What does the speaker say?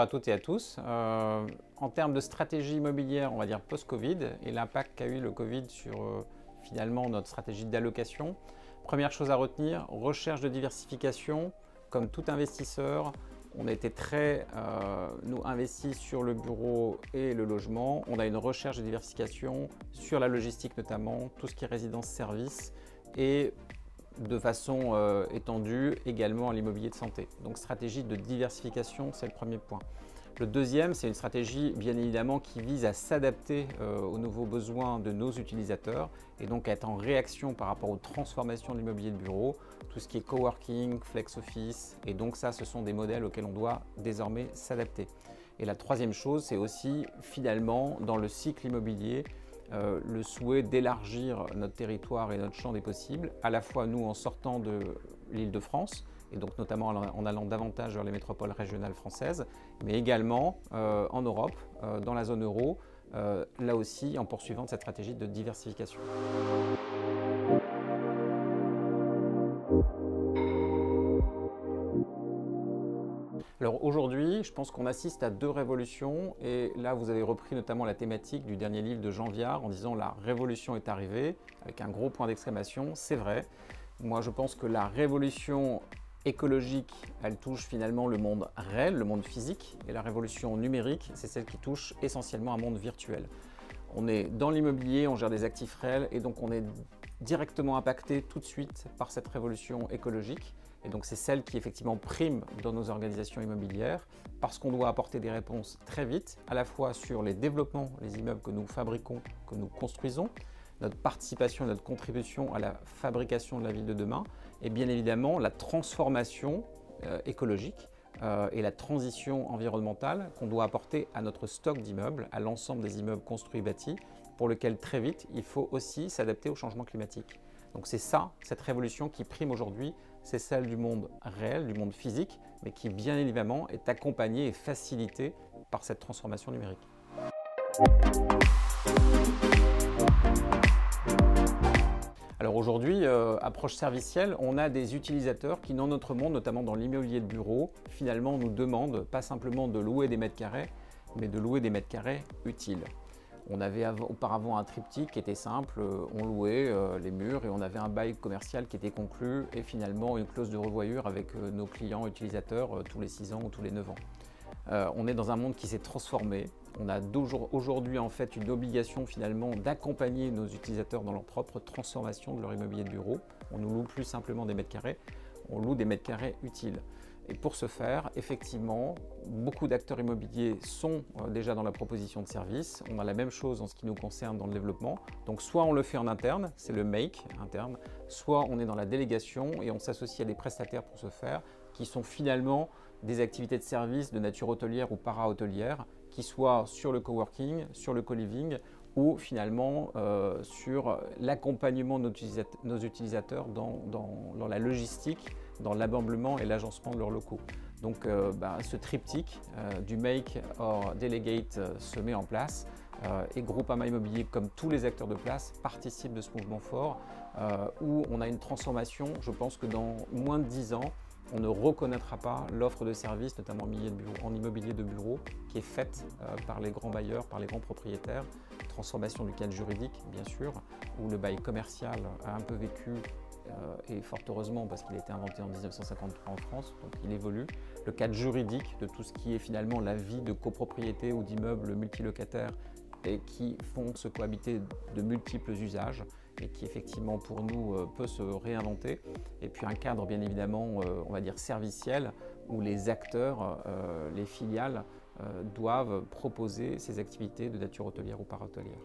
à toutes et à tous. En termes de stratégie immobilière, on va dire post-Covid et l'impact qu'a eu le Covid sur finalement notre stratégie d'allocation. Première chose à retenir, recherche de diversification. Comme tout investisseur, on a été très nous investis sur le bureau et le logement. On a une recherche de diversification sur la logistique notamment, tout ce qui est résidence-service et de façon étendue également à l'immobilier de santé. Donc stratégie de diversification, c'est le premier point. Le deuxième, c'est une stratégie bien évidemment qui vise à s'adapter aux nouveaux besoins de nos utilisateurs et donc à être en réaction par rapport aux transformations de l'immobilier de bureau, tout ce qui est coworking, flex office, et donc ça, ce sont des modèles auxquels on doit désormais s'adapter. Et la troisième chose, c'est aussi finalement dans le cycle immobilier, le souhait d'élargir notre territoire et notre champ des possibles, à la fois nous en sortant de l'Île-de-France, et donc notamment en allant davantage vers les métropoles régionales françaises, mais également en Europe, dans la zone euro, là aussi en poursuivant cette stratégie de diversification. Alors aujourd'hui, je pense qu'on assiste à deux révolutions et là vous avez repris notamment la thématique du dernier livre de Jean Viard en disant la révolution est arrivée avec un gros point d'exclamation, c'est vrai. Moi je pense que la révolution écologique, elle touche finalement le monde réel, le monde physique, et la révolution numérique, c'est celle qui touche essentiellement un monde virtuel. On est dans l'immobilier, on gère des actifs réels et donc on est directement impacté tout de suite par cette révolution écologique. Et donc c'est celle qui effectivement prime dans nos organisations immobilières parce qu'on doit apporter des réponses très vite, à la fois sur les développements, les immeubles que nous fabriquons, que nous construisons, notre participation et notre contribution à la fabrication de la ville de demain, et bien évidemment la transformation écologique et la transition environnementale qu'on doit apporter à notre stock d'immeubles, à l'ensemble des immeubles construits et bâtis, pour lequel très vite il faut aussi s'adapter au changement climatique. Donc c'est ça, cette révolution qui prime aujourd'hui, c'est celle du monde réel, du monde physique, mais qui bien évidemment est accompagnée et facilitée par cette transformation numérique. Alors aujourd'hui, approche servicielle, on a des utilisateurs qui dans notre monde, notamment dans l'immobilier de bureau, finalement nous demandent pas simplement de louer des mètres carrés, mais de louer des mètres carrés utiles. On avait auparavant un triptyque qui était simple, on louait les murs et on avait un bail commercial qui était conclu et finalement une clause de revoyure avec nos clients utilisateurs tous les 6 ans ou tous les 9 ans. On est dans un monde qui s'est transformé. On a aujourd'hui en fait une obligation finalement d'accompagner nos utilisateurs dans leur propre transformation de leur immobilier de bureau. On ne loue plus simplement des mètres carrés, on loue des mètres carrés utiles. Et pour ce faire, effectivement, beaucoup d'acteurs immobiliers sont déjà dans la proposition de service. On a la même chose en ce qui nous concerne dans le développement. Donc soit on le fait en interne, c'est le make interne, soit on est dans la délégation et on s'associe à des prestataires pour ce faire, qui sont finalement des activités de service de nature hôtelière ou para-hôtelière, qui soient sur le coworking, sur le co-living ou finalement sur l'accompagnement de nos utilisateurs dans la logistique, dans l'ameublement et l'agencement de leurs locaux. Donc ce triptyque du make or delegate se met en place et Groupama Immobilier, comme tous les acteurs de place, participe de ce mouvement fort où on a une transformation. Je pense que dans moins de 10 ans, on ne reconnaîtra pas l'offre de services, notamment en immobilier de bureau, qui est faite par les grands bailleurs, par les grands propriétaires. Transformation du cadre juridique, bien sûr, où le bail commercial a un peu vécu, et fort heureusement parce qu'il a été inventé en 1953 en France, donc il évolue. Le cadre juridique de tout ce qui est finalement la vie de copropriété ou d'immeubles multilocataires et qui font se cohabiter de multiples usages et qui effectivement pour nous peut se réinventer. Et puis un cadre bien évidemment, on va dire serviciel, où les acteurs, les filiales doivent proposer ces activités de nature hôtelière ou para-hôtelière.